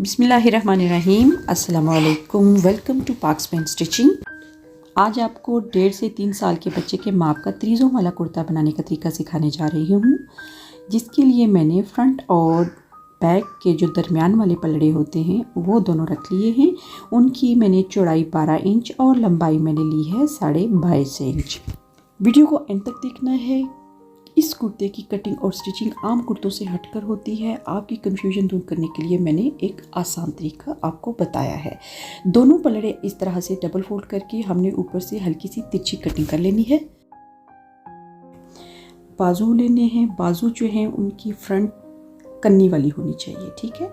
बिस्मिल्लाहिर्रहमानिर्रहीम। अस्सलामुअलैकुम। Welcome to Pax pen stitching. आज आपको 1.5 से 3 साल के बच्चे के माप का त्रिज़ों वाला कुर्ता बनाने का तरीका सिखाने जा रही हूँ, जिसके लिए मैंने फ्रंट और बैक के जो दरमियान वाले पलड़े होते हैं वो दोनों रख लिए हैं। उनकी मैंने चौड़ाई 12 इंच और लंबाई मैंने ली है 22.5 इंच। वीडियो को एंड तक देखना है। इस कुर्ते की कटिंग और स्टिचिंग आम कुर्तों से हटकर होती है। आपकी कंफ्यूजन दूर करने के लिए मैंने एक आसान तरीका आपको बताया है। दोनों पलड़े इस तरह से डबल फोल्ड करके हमने ऊपर से हल्की सी तिरछी कटिंग कर लेनी है। बाजू लेने हैं। बाजू जो है उनकी फ्रंट कन्नी वाली होनी चाहिए, ठीक है।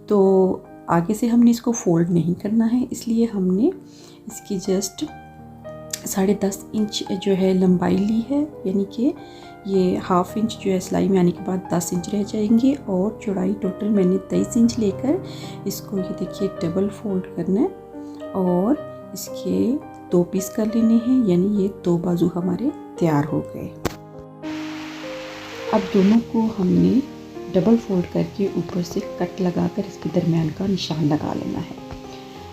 तो आगे से हमने इसको फोल्ड नहीं करना है, इसलिए हमने इसकी जस्ट 10.5 इंच जो है लंबाई ली है, यानी कि ये हाफ इंच जो है सिलाई में आने के बाद 10 इंच रह जाएंगे। और चौड़ाई टोटल मैंने 23 इंच लेकर इसको ये देखिए डबल फोल्ड करना है और इसके 2 पीस कर लेने हैं, यानी ये 2 बाजू हमारे तैयार हो गए। अब दोनों को हमने डबल फोल्ड करके ऊपर से कट लगाकर इसके दरमियान का निशान लगा लेना है।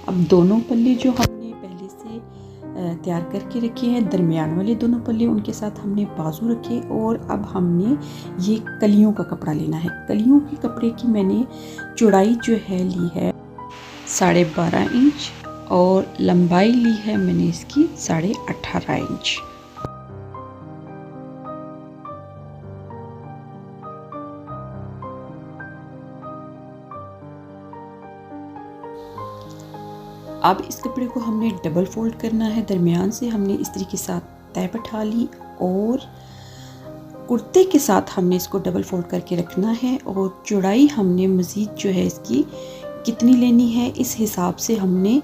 अब दोनों पल्ले जो हमने पहले से तैयार करके रखे हैं, दरमियान वाले दोनों पल्ले, उनके साथ हमने बाजू रखे और अब हमने ये कलियों का कपड़ा लेना है। कलियों के कपड़े की मैंने चौड़ाई जो है ली है 12.5 इंच और लंबाई ली है मैंने इसकी 18.5 इंच। अब इस कपड़े को हमने डबल फोल्ड करना है। दरमियान से हमने इस्त्री के साथ तय बैठा ली और कुर्ते के साथ हमने इसको डबल फोल्ड करके रखना है। और चौड़ाई हमने मज़ीद जो है इसकी कितनी लेनी है, इस हिसाब से हमने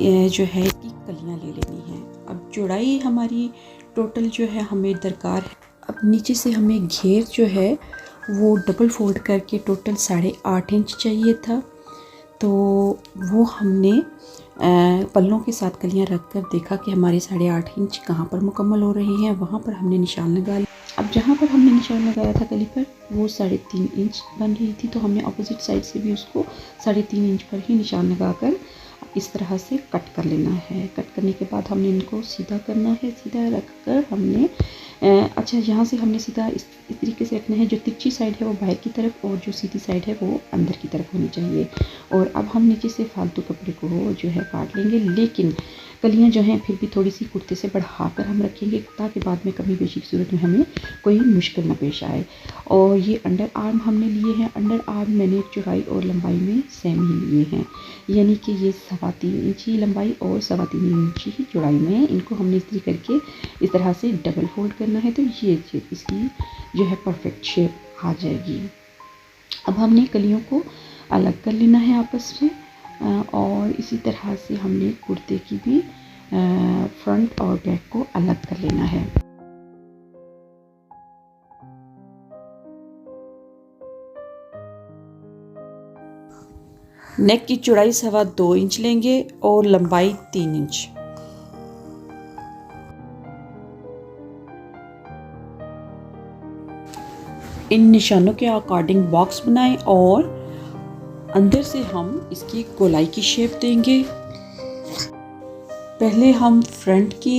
जो है इसकी कलियां ले लेनी है। अब चौड़ाई हमारी टोटल जो है हमें दरकार है। अब नीचे से हमें घेर जो है वो डबल फोल्ड करके टोटल 8.5 इंच चाहिए था, तो वो हमने पल्लों के साथ कलियां रखकर देखा कि हमारे 8.5 इंच कहाँ पर मुकम्मल हो रहे हैं, वहाँ पर हमने निशान लगा लिया। अब जहाँ पर हमने निशान लगाया था कली पर वो 3.5 इंच बन रही थी, तो हमने ऑपोजिट साइड से भी उसको 3.5 इंच पर ही निशान लगाकर इस तरह से कट कर लेना है। कट करने के बाद हमने इनको सीधा करना है। सीधा रखकर हमने अच्छा यहाँ से हमने सीधा इस तरीके से रखना है। जो तिरछी साइड है वो बाहर की तरफ और जो सीधी साइड है वो अंदर की तरफ होनी चाहिए। और अब हम नीचे से फालतू कपड़े को जो है काट लेंगे, लेकिन कलियां जो हैं फिर भी थोड़ी सी कुर्ते से बढ़ाकर हम रखेंगे ताकि बाद में कमी बेशी की सूरत में हमें कोई मुश्किल न पेश आए। और ये अंडर आर्म हमने लिए हैं। अंडर आर्म मैंने चौड़ाई और लंबाई में सेम ही लिए हैं, यानी कि ये 3.25 इंच ही लंबाई और 3.25 इंच ही चौड़ाई में। इनको हमने इस्त्री करके इस तरह से डबल फोल्ड करना है, तो ये इसकी जो है परफेक्ट शेप आ जाएगी। अब हमने कलियों को अलग कर लेना है आपस में और इसी तरह से हमने कुर्ते की भी फ्रंट और बैक को अलग कर लेना है। नेक की चौड़ाई 2.25 इंच लेंगे और लंबाई 3 इंच। इन निशानों के अकॉर्डिंग बॉक्स बनाएं और अंदर से हम इसकी गोलाई की शेप देंगे। पहले हम फ्रंट की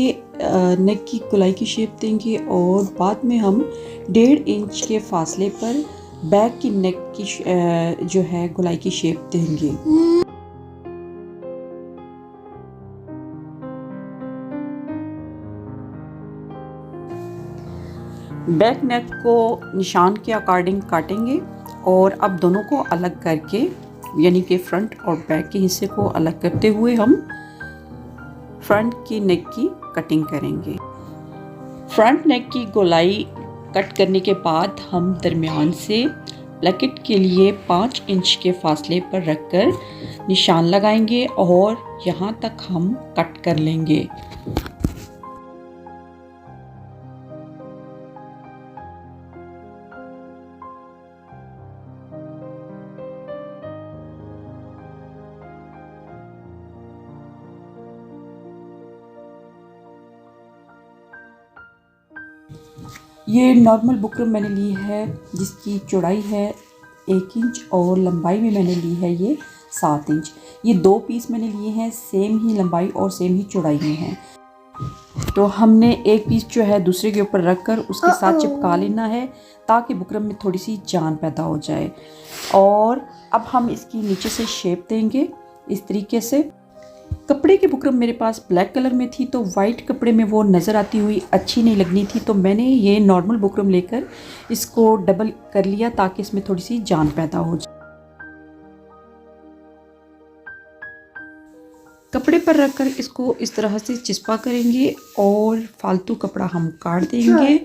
नेक की गोलाई की शेप देंगे और बाद में हम 1.5 इंच के फासले पर बैक की नेक की जो है गोलाई की शेप देंगे। बैक नेक को निशान के अकॉर्डिंग काटेंगे और अब दोनों को अलग करके, यानी कि फ्रंट और बैक के हिस्से को अलग करते हुए हम फ्रंट की नेक की कटिंग करेंगे। फ्रंट नेक की गोलाई कट करने के बाद हम दरमियान से प्लकेट के लिए 5 इंच के फासले पर रखकर निशान लगाएंगे और यहाँ तक हम कट कर लेंगे। ये नॉर्मल बुकरम मैंने ली है जिसकी चौड़ाई है 1 इंच और लंबाई में मैंने ली है ये 7 इंच। ये 2 पीस मैंने लिए हैं, सेम ही लंबाई और सेम ही चौड़ाई में हैं। तो हमने एक पीस जो है दूसरे के ऊपर रख कर उसके साथ चिपका लेना है ताकि बुकरम में थोड़ी सी जान पैदा हो जाए। और अब हम इसकी नीचे से शेप देंगे इस तरीके से। कपड़े की बुकरम मेरे पास ब्लैक कलर में थी तो वाइट कपड़े में वो नज़र आती हुई अच्छी नहीं लगनी थी, तो मैंने ये नॉर्मल बुकरम लेकर इसको डबल कर लिया ताकि इसमें थोड़ी सी जान पैदा हो जाए। कपड़े पर रखकर इसको इस तरह से चिपका करेंगे और फालतू कपड़ा हम काट देंगे।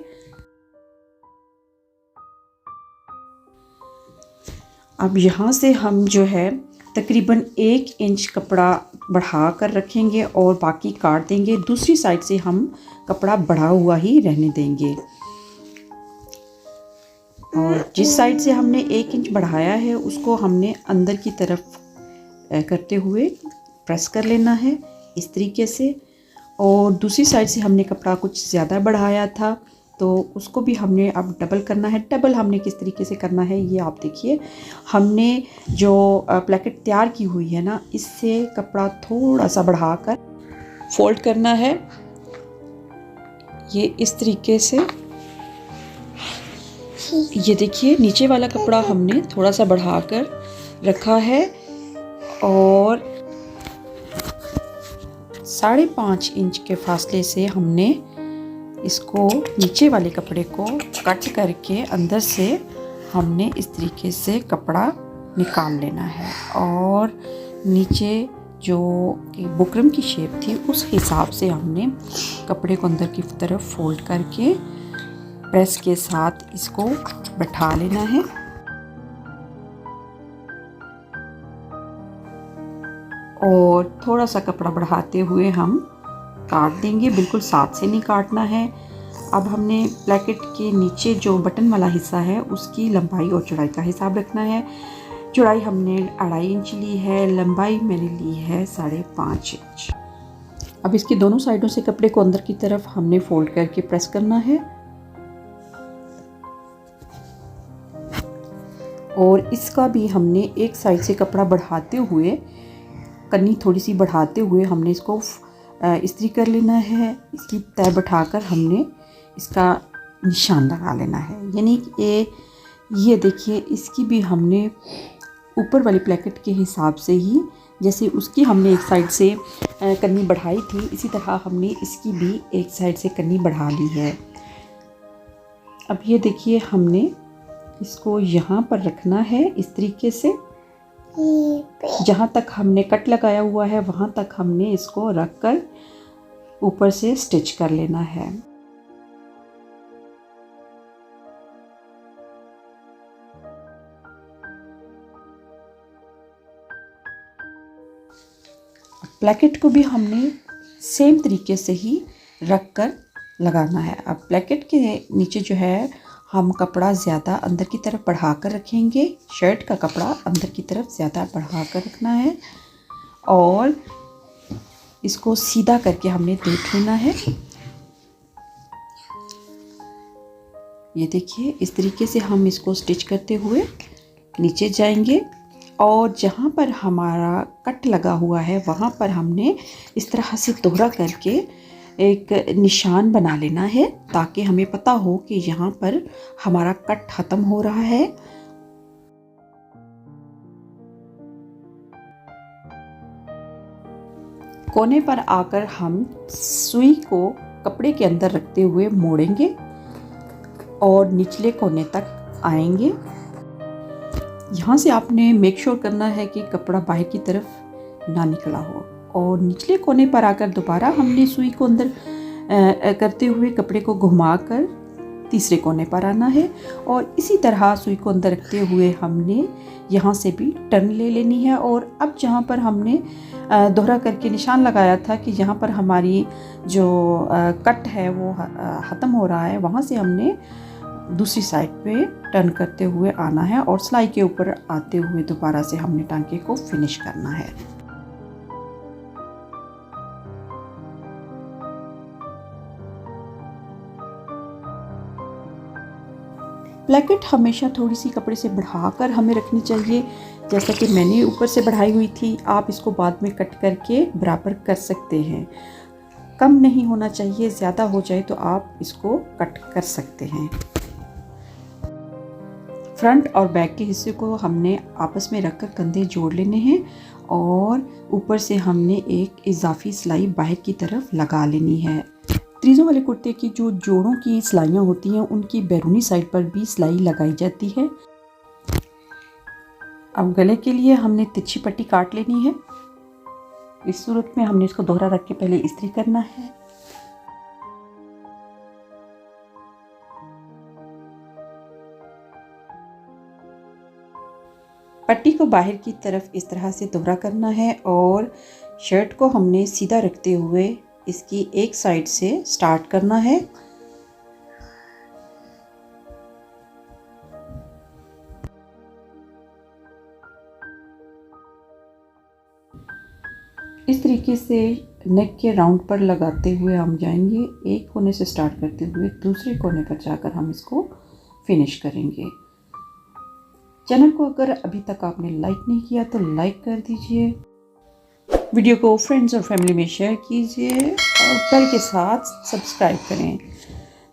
अब यहाँ से हम जो है तकरीबन 1 इंच कपड़ा बढ़ा कर रखेंगे और बाकी काट देंगे। दूसरी साइड से हम कपड़ा बढ़ा हुआ ही रहने देंगे और जिस साइड से हमने 1 इंच बढ़ाया है उसको हमने अंदर की तरफ करते हुए प्रेस कर लेना है इस तरीके से। और दूसरी साइड से हमने कपड़ा कुछ ज़्यादा बढ़ाया था तो उसको भी हमने अब डबल करना है। डबल हमने किस तरीके से करना है ये आप देखिए। हमने जो प्लेकेट तैयार की हुई है ना, इससे कपड़ा थोड़ा सा बढ़ाकर फोल्ड करना है ये इस तरीके से। ये देखिए नीचे वाला कपड़ा हमने थोड़ा सा बढ़ाकर रखा है और 5.5 इंच के फासले से हमने इसको नीचे वाले कपड़े को कट करके अंदर से हमने इस तरीके से कपड़ा निकाल लेना है और नीचे जो कि बुकरम की शेप थी उस हिसाब से हमने कपड़े को अंदर की तरफ फोल्ड करके प्रेस के साथ इसको बैठा लेना है। और थोड़ा सा कपड़ा बढ़ाते हुए हम काट देंगे, बिल्कुल साथ से नहीं काटना है। अब हमने प्लेकेट के नीचे जो बटन वाला हिस्सा है उसकी लंबाई और चौड़ाई का हिसाब रखना है। चौड़ाई हमने 2.5 इंच ली है, लंबाई मैंने ली है 5.5 इंच। अब इसकी दोनों साइडों से कपड़े को अंदर की तरफ हमने फोल्ड करके प्रेस करना है और इसका भी हमने एक साइड से कपड़ा बढ़ाते हुए, कन्नी थोड़ी सी बढ़ाते हुए हमने इसको इस्त्री कर लेना है। इसकी तय बैठाकर हमने इसका निशान लगा लेना है। यानी कि ये देखिए इसकी भी हमने ऊपर वाली प्लेकेट के हिसाब से ही, जैसे उसकी हमने एक साइड से कन्नी बढ़ाई थी, इसी तरह हमने इसकी भी एक साइड से कन्नी बढ़ा ली है। अब ये देखिए हमने इसको यहाँ पर रखना है इस तरीके से। जहाँ तक हमने कट लगाया हुआ है वहाँ तक हमने इसको रखकर ऊपर से स्टिच कर लेना है। प्लेकेट को भी हमने सेम तरीके से ही रखकर लगाना है। अब प्लेकेट के नीचे जो है हम कपड़ा ज़्यादा अंदर की तरफ बढ़ा कर रखेंगे। शर्ट का कपड़ा अंदर की तरफ ज़्यादा बढ़ा कर रखना है और इसको सीधा करके हमने देख लेना है। ये देखिए इस तरीके से हम इसको स्टिच करते हुए नीचे जाएंगे और जहाँ पर हमारा कट लगा हुआ है वहाँ पर हमने इस तरह से दोहरा करके एक निशान बना लेना है ताकि हमें पता हो कि यहाँ पर हमारा कट ख़त्म हो रहा है। कोने पर आकर हम सुई को कपड़े के अंदर रखते हुए मोड़ेंगे और निचले कोने तक आएंगे। यहाँ से आपने मेक श्योर करना है कि कपड़ा बाहर की तरफ ना निकला हो और निचले कोने पर आकर दोबारा हमने सुई को अंदर करते हुए कपड़े को घुमाकर तीसरे कोने पर आना है और इसी तरह सुई को अंदर रखते हुए हमने यहाँ से भी टर्न ले लेनी है। और अब जहाँ पर हमने दोहरा करके निशान लगाया था कि यहाँ पर हमारी जो कट है वो ख़त्म हो रहा है, वहाँ से हमने दूसरी साइड पे टर्न करते हुए आना है और सिलाई के ऊपर आते हुए दोबारा से हमने टांके को फिनिश करना है। प्लेकेट हमेशा थोड़ी सी कपड़े से बढ़ाकर हमें रखनी चाहिए, जैसा कि मैंने ऊपर से बढ़ाई हुई थी। आप इसको बाद में कट करके बराबर कर सकते हैं। कम नहीं होना चाहिए, ज़्यादा हो जाए तो आप इसको कट कर सकते हैं। फ्रंट और बैक के हिस्से को हमने आपस में रखकर कंधे जोड़ लेने हैं और ऊपर से हमने एक इजाफी सिलाई बाहर की तरफ लगा लेनी है। तरीज़ों वाले कुर्ते की जो जोड़ों की सिलाइयाँ होती हैं उनकी बैरूनी साइड पर भी सिलाई लगाई जाती है। अब गले के लिए हमने तिरछी पट्टी काट लेनी है। इस सूरत में हमने इसको दोहरा रख के पहले इस्त्री करना है। पट्टी को बाहर की तरफ इस तरह से दोहरा करना है और शर्ट को हमने सीधा रखते हुए इसकी एक साइड से स्टार्ट करना है। इस तरीके से नेक के राउंड पर लगाते हुए हम जाएंगे। एक कोने से स्टार्ट करते हुए दूसरे कोने पर जाकर हम इसको फिनिश करेंगे। चैनल को अगर अभी तक आपने लाइक नहीं किया तो लाइक कर दीजिए, वीडियो को फ्रेंड्स और फैमिली में शेयर कीजिए और बेल के साथ सब्सक्राइब करें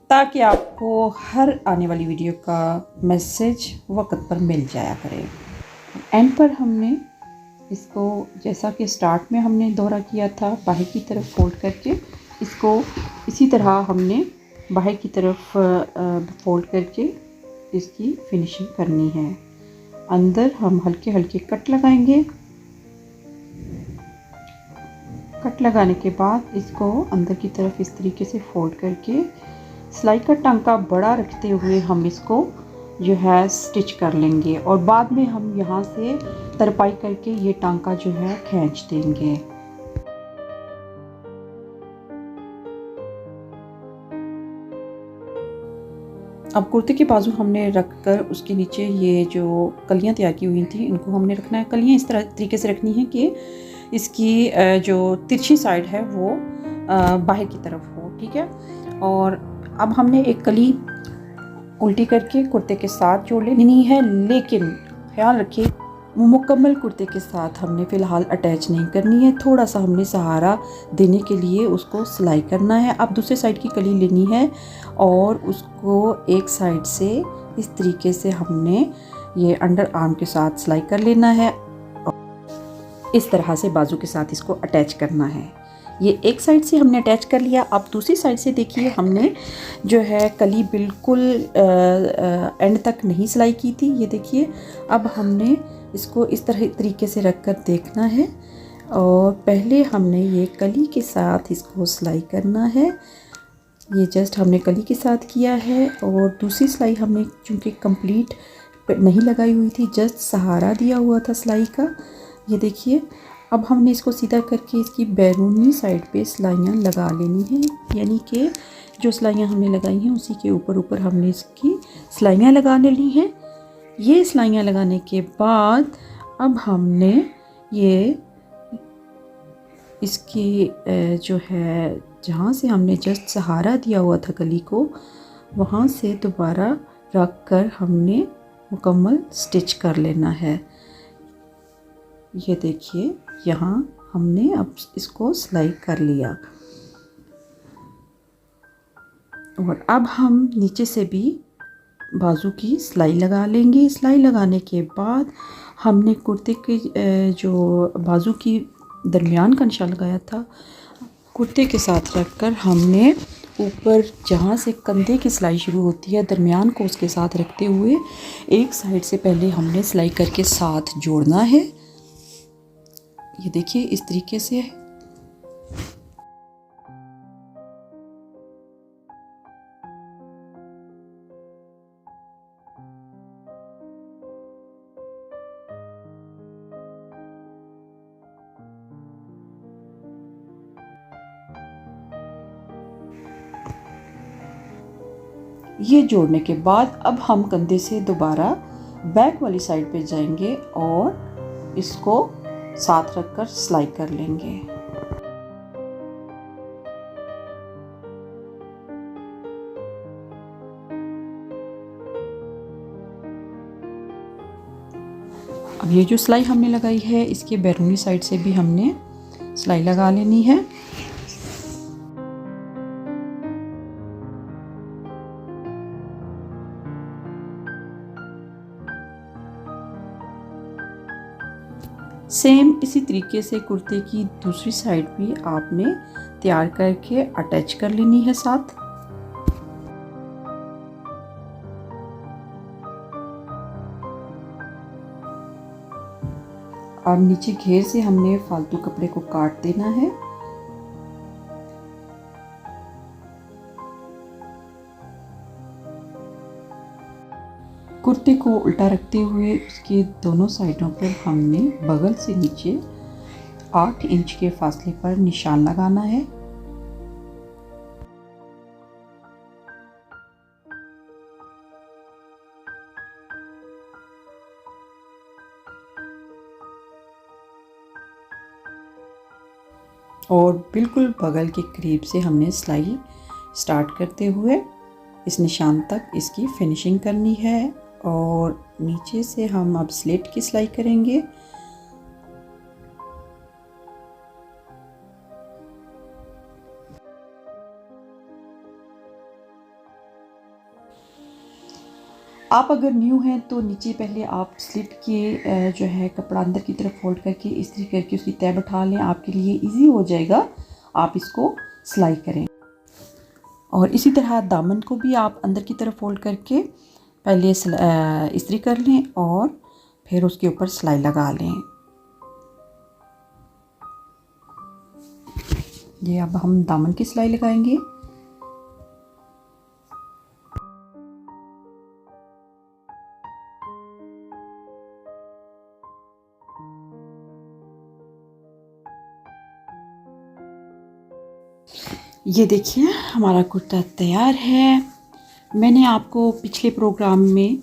ताकि आपको हर आने वाली वीडियो का मैसेज वक्त पर मिल जाया करे। एंड पर हमने इसको जैसा कि स्टार्ट में हमने दोहरा किया था बाहर की तरफ फोल्ड करके, इसको इसी तरह हमने बाहर की तरफ फोल्ड करके इसकी फिनिशिंग करनी है। अंदर हम हल्के हल्के कट लगाएंगे। कट लगाने के बाद इसको अंदर की तरफ इस तरीके से फोल्ड करके सिलाई का टांका बड़ा रखते हुए हम इसको जो है स्टिच कर लेंगे और बाद में हम यहाँ से तरपाई करके ये टांका जो है खींच देंगे। अब कुर्ते के बाजू हमने रखकर उसके नीचे ये जो कलियां तैयार की हुई थी इनको हमने रखना है। कलियां इस तरह तरीके से रखनी है कि इसकी जो तिरछी साइड है वो बाहर की तरफ हो, ठीक है। और अब हमने एक कली उल्टी करके कुर्ते के साथ जोड़ लेनी है, लेकिन ख्याल रखिए मुकम्मल कुर्ते के साथ हमने फ़िलहाल अटैच नहीं करनी है। थोड़ा सा हमने सहारा देने के लिए उसको सिलाई करना है। अब दूसरे साइड की कली लेनी है और उसको एक साइड से इस तरीके से हमने ये अंडर आर्म के साथ सिलाई कर लेना है। इस तरह से बाजू के साथ इसको अटैच करना है। ये एक साइड से हमने अटैच कर लिया। अब दूसरी साइड से देखिए हमने जो है कली बिल्कुल एंड तक नहीं सिलाई की थी। ये देखिए अब हमने इसको इस तरह तरीके से रख कर देखना है और पहले हमने ये कली के साथ इसको सिलाई करना है। ये जस्ट हमने कली के साथ किया है और दूसरी सिलाई हमने चूँकि कंप्लीट नहीं लगाई हुई थी, जस्ट सहारा दिया हुआ था सिलाई का। ये देखिए अब हमने इसको सीधा करके इसकी बैरूनी साइड पे सिलाइयाँ लगा लेनी है, यानी कि जो सिलाइयाँ हमने लगाई हैं उसी के ऊपर ऊपर हमने इसकी सिलाइयाँ लगा लेनी हैं। ये सिलाइयाँ लगाने के बाद अब हमने ये इसकी जो है जहाँ से हमने जस्ट सहारा दिया हुआ था कली को, वहाँ से दोबारा रख कर हमने मुकम्मल स्टिच कर लेना है। ये देखिए यहाँ हमने अब इसको सिलाई कर लिया और अब हम नीचे से भी बाजू की सिलाई लगा लेंगे। सिलाई लगाने के बाद हमने कुर्ते के जो बाजू की दरमियान का निशान लगाया था कुर्ते के साथ रखकर हमने ऊपर जहाँ से कंधे की सिलाई शुरू होती है दरमियान को उसके साथ रखते हुए एक साइड से पहले हमने सिलाई करके साथ जोड़ना है। ये देखिए इस तरीके से ये जोड़ने के बाद अब हम कंधे से दोबारा बैक वाली साइड पे जाएंगे और इसको साथ रखकर सिलाई कर लेंगे। अब ये जो सिलाई हमने लगाई है इसके बैरूनी साइड से भी हमने सिलाई लगा लेनी है। सेम इसी तरीके से कुर्ते की दूसरी साइड भी आपने तैयार करके अटैच कर लेनी है साथ। अब नीचे घेर से हमने फालतू कपड़े को काट देना है। कुर्ते को उल्टा रखते हुए उसके दोनों साइडों पर हमने बगल से नीचे 8 इंच के फासले पर निशान लगाना है। और बिल्कुल बगल के करीब से हमने सिलाई स्टार्ट करते हुए इस निशान तक इसकी फिनिशिंग करनी है। और नीचे से हम अब स्लिट की सिलाई करेंगे। आप अगर न्यू हैं तो नीचे पहले आप स्लिट के जो है कपड़ा अंदर की तरफ फोल्ड करके इस्त्री करके उसकी तय बैठा लें, आपके लिए इजी हो जाएगा। आप इसको सिलाई करें। और इसी तरह दामन को भी आप अंदर की तरफ फोल्ड करके पहले इस्त्री कर लें और फिर उसके ऊपर सिलाई लगा लें। ये अब हम दामन की सिलाई लगाएंगे। ये देखिए हमारा कुर्ता तैयार है। मैंने आपको पिछले प्रोग्राम में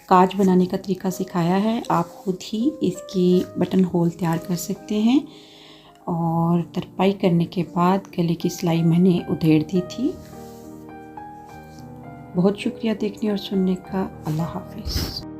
काज बनाने का तरीका सिखाया है। आप खुद ही इसकी बटन होल तैयार कर सकते हैं। और तरपाई करने के बाद गले की सिलाई मैंने उधेड़ दी थी। बहुत शुक्रिया देखने और सुनने का। अल्लाह हाफिज़।